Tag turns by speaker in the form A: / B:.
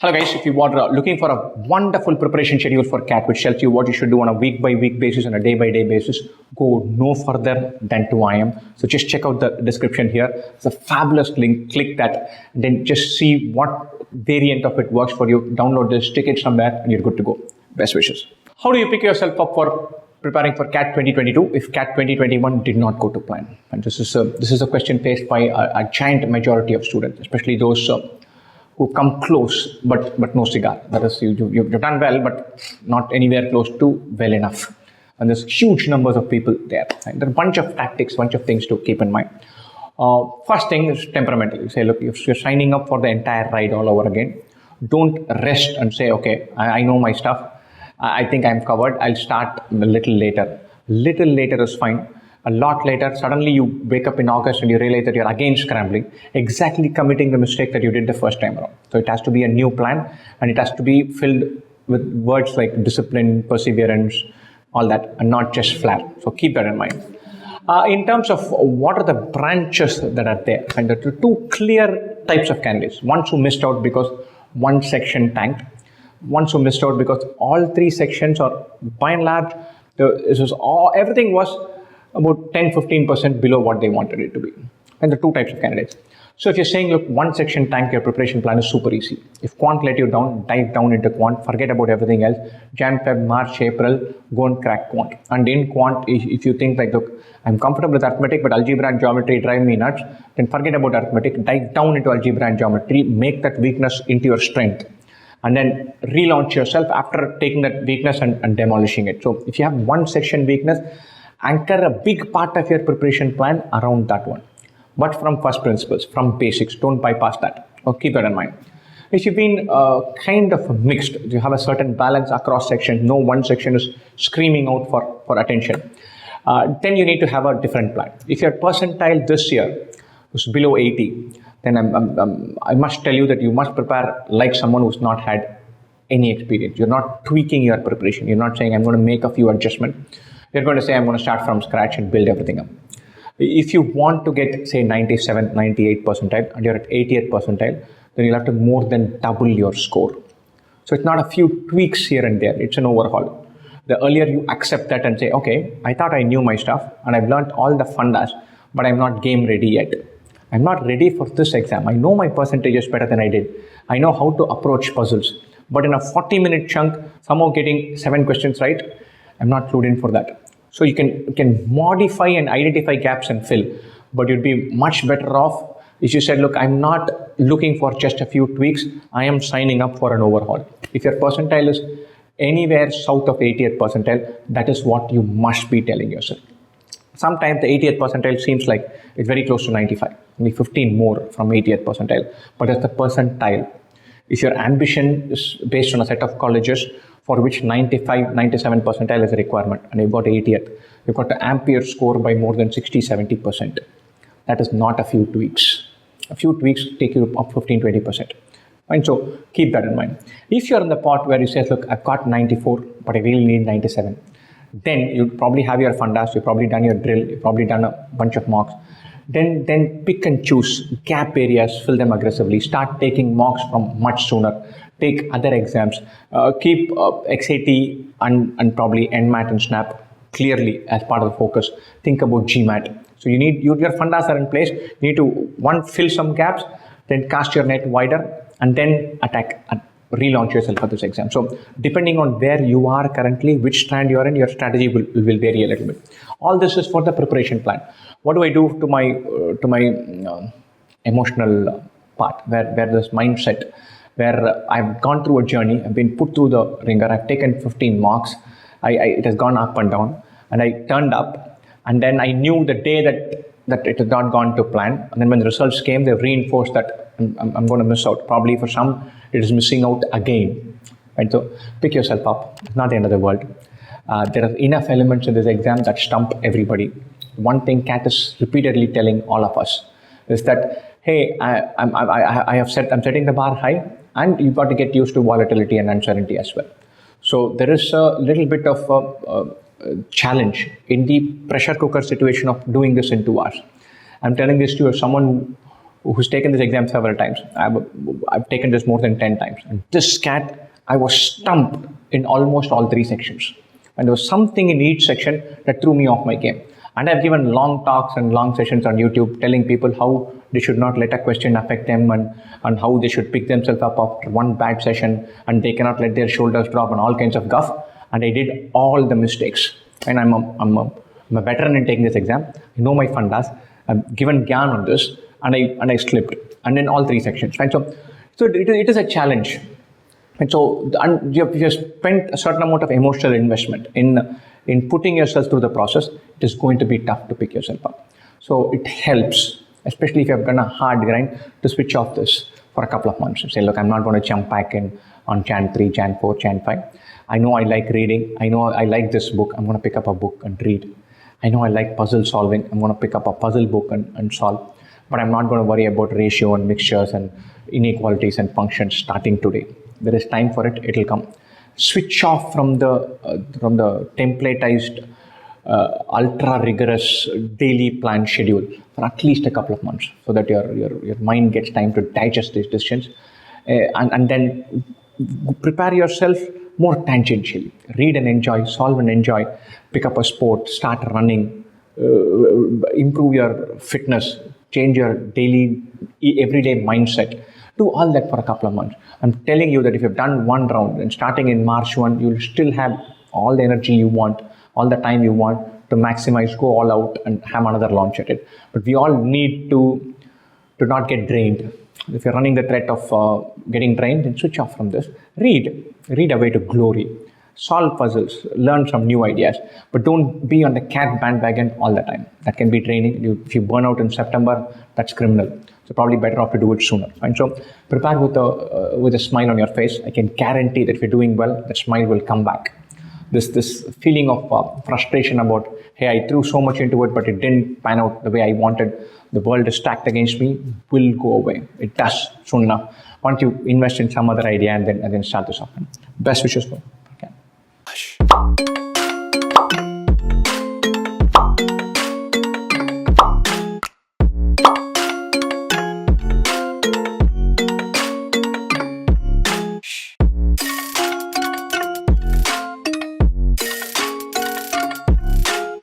A: Hello guys, if you are looking for a wonderful preparation schedule for CAT which tells you what you should do on a week by week basis and a day by day basis, go no further than to IIM. So just check out the description here. It's a fabulous link. Click that and then just see what variant of it works for you. Download this, stick it somewhere and you're good to go. Best wishes. How do you pick yourself up for preparing for CAT 2022 if CAT 2021 did not go to plan? And this is a question faced by a giant majority of students, especially those who come close but no cigar. That is, you've done well, but not anywhere close to well enough. And there's huge numbers of people there. And there are a bunch of tactics, bunch of things to keep in mind. First thing is temperamental. You say, look, if you're signing up for the entire ride all over again, don't rest and say, okay, I know my stuff. I think I'm covered. I'll start a little later. Little later is fine. A lot later, suddenly you wake up in August and you realize that you're again scrambling, exactly committing the mistake that you did the first time around. So it has to be a new plan and it has to be filled with words like discipline, perseverance, all that, and not just flair. So keep that in mind. In terms of what are the branches that are there, and there are two clear types of candidates. Ones who missed out because one section tanked, ones who missed out because all three sections, or by and large, everything was about 10-15% below what they wanted it to be. And the two types of candidates. So if you're saying, look, one section tank, your preparation plan is super easy. If quant let you down, dive down into quant, forget about everything else. Jan, Feb, March, April, go and crack quant. And in quant, if you think like, look, I'm comfortable with arithmetic, but algebra and geometry drive me nuts, then forget about arithmetic, dive down into algebra and geometry, make that weakness into your strength. And then relaunch yourself after taking that weakness and demolishing it. So if you have one section weakness, anchor a big part of your preparation plan around that one. But from first principles, from basics, don't bypass that. Keep that in mind. If you've been kind of mixed, you have a certain balance across sections, no one section is screaming out for attention, then you need to have a different plan. If your percentile this year was below 80, then I must tell you that you must prepare like someone who's not had any experience. You're not tweaking your preparation. You're not saying, I'm going to make a few adjustments. You're going to say, I'm going to start from scratch and build everything up. If you want to get, say, 97, 98 percentile and you're at 80th percentile, then you'll have to more than double your score. So it's not a few tweaks here and there. It's an overhaul. The earlier you accept that and say, okay, I thought I knew my stuff and I've learned all the fundas, but I'm not game ready yet. I'm not ready for this exam. I know my percentages better than I did. I know how to approach puzzles. But in a 40-minute chunk, somehow getting 7 questions right, I'm not clued in for that. So you can modify and identify gaps and fill, but you'd be much better off if you said, look, I'm not looking for just a few tweaks. I am signing up for an overhaul. If your percentile is anywhere south of 80th percentile, that is what you must be telling yourself. Sometimes the 80th percentile seems like it's very close to 95, only 15 more from 80th percentile, but that's the percentile. If your ambition is based on a set of colleges for which 95, 97 percentile is a requirement, and you've got 80th, you've got to amp your score by more than 60, 70%. That is not a few tweaks. A few tweaks take you up 15, 20%. And so keep that in mind. If you're in the part where you say, look, I've got 94, but I really need 97, then you probably have your fundas, you've probably done your drill, you've probably done a bunch of mocks. Then pick and choose gap areas, fill them aggressively, start taking mocks from much sooner, take other exams, keep XAT and probably NMAT and SNAP clearly as part of the focus. Think about GMAT. So you need, your fundas are in place, you need to, one, fill some gaps, then cast your net wider, and then attack and relaunch yourself for this exam. So depending on where you are currently, which strand you're in, your strategy will vary a little bit. All this is for the preparation plan. What do I do to my emotional part, where this mindset, where I've gone through a journey, I've been put through the ringer, I've taken 15 marks, it has gone up and down, and I turned up, and then I knew the day that it had not gone to plan, and then when the results came, they reinforced that I'm going to miss out. Probably for some, it is missing out again. Right? So pick yourself up. It's not the end of the world. There are enough elements in this exam that stump everybody. One thing CAT is repeatedly telling all of us is that, hey, I'm setting the bar high, and you've got to get used to volatility and uncertainty as well. So there is a little bit of challenge in the pressure cooker situation of doing this in 2 hours. I'm telling this to you as someone who's taken this exam several times. I've taken this more than 10 times. And this cat, I was stumped in almost all 3 sections. And there was something in each section that threw me off my game. And I've given long talks and long sessions on YouTube telling people how they should not let a question affect them, and how they should pick themselves up after one bad session, and they cannot let their shoulders drop, and all kinds of guff. And I did all the mistakes. And I'm a veteran in taking this exam. I know my fundas. I've given gyan on this, and I slipped. And in all 3 sections. Right? So it is a challenge. And so you have spent a certain amount of emotional investment in putting yourself through the process. It is going to be tough to pick yourself up. So it helps, especially if you have done a hard grind, to switch off this for a couple of months and say, look, I'm not going to jump back in on Jan 3, Jan 4, Jan 5. I know I like reading. I know I like this book. I'm going to pick up a book and read. I know I like puzzle solving. I'm going to pick up a puzzle book and solve. But I'm not going to worry about ratio and mixtures and inequalities and functions starting today. There is time for it. It'll come. Switch off from the templatized, ultra rigorous daily plan schedule for at least a couple of months, so that your mind gets time to digest these decisions, and then prepare yourself more tangentially. Read and enjoy, solve and enjoy, pick up a sport, start running, improve your fitness, change your daily, everyday mindset. Do all that for a couple of months. I'm telling you that if you've done one round and starting in March 1, you'll still have all the energy you want, all the time you want to maximize, go all out and have another launch at it. But we all need to not get drained. If you're running the threat of getting drained, then switch off from this. Read away to glory. Solve puzzles, learn some new ideas, but don't be on the cat bandwagon all the time. That can be draining. If you burn out in September, that's criminal. So probably better off to do it sooner. And so prepare with a smile on your face. I can guarantee that if you're doing well, that smile will come back. This feeling of frustration about, hey, I threw so much into it, but it didn't pan out the way I wanted. The world is stacked against me, will go away. It does soon enough. Once you invest in some other idea and then start this off. Best wishes for you.